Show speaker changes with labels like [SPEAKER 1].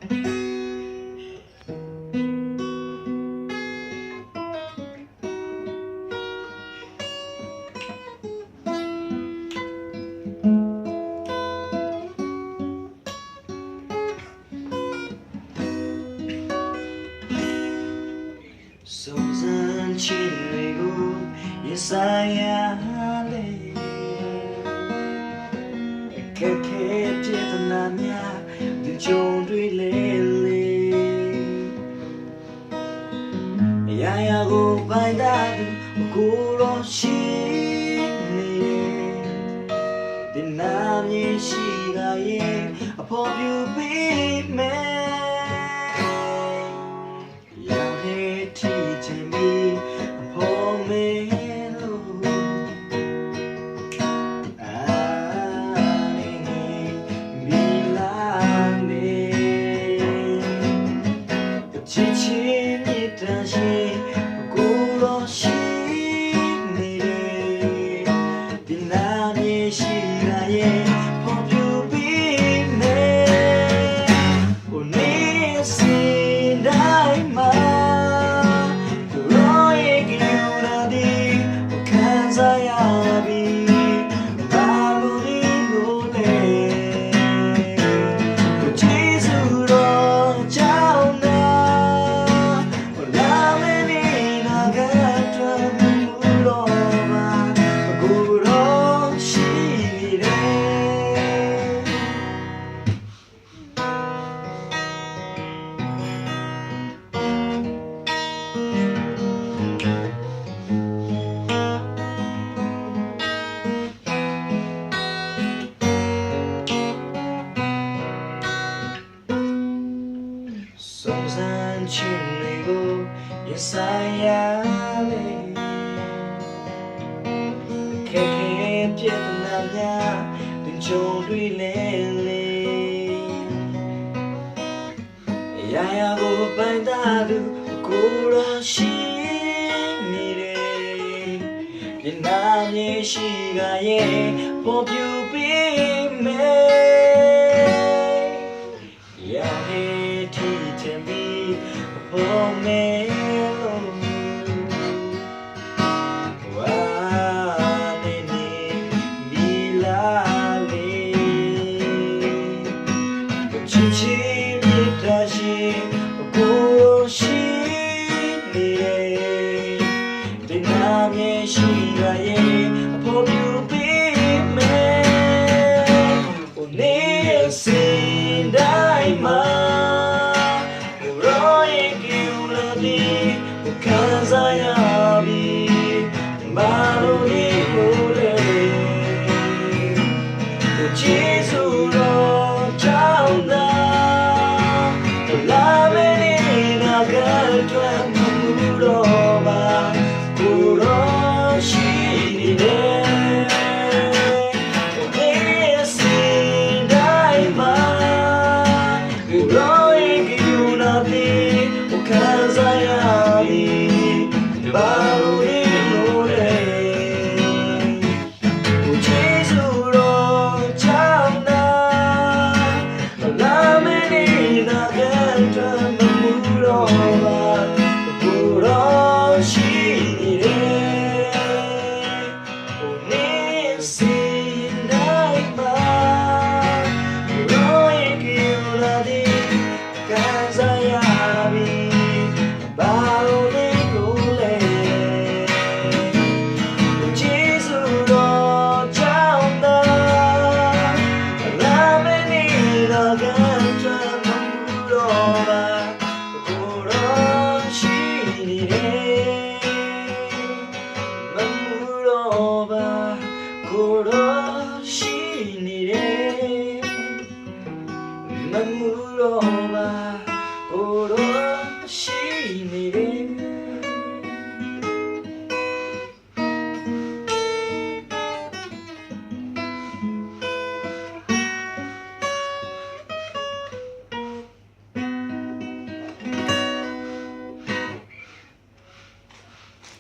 [SPEAKER 1] စုံစမ်းချင်တွေကိုရင်ဆိုင်ရလေအခက်ခဲပြဿနာများဒီကြုံတွေလေလေရရကိုပိုင်တာကိုရောရှိနေဒီနာမည်ရှိကရဲ့အဖော်ပြပေးမယ်စုံစမ်းချင်တွေကိုရင်ဆိုင်ရလေခဲခဲပြဿနာများတင်ကြုံတွေလေလေရရကိုပိုင်တာသူကိုရရှိနေတယ်ပြန်နာမြေရှိကရဲ့ပေါ်ပြူပေးမယ်ရောက်ဟေးOh melo, wanene milale, chichi mitashi kuroshi ne, dinamye shiraye apobu bime, one sindai ma. Mamuro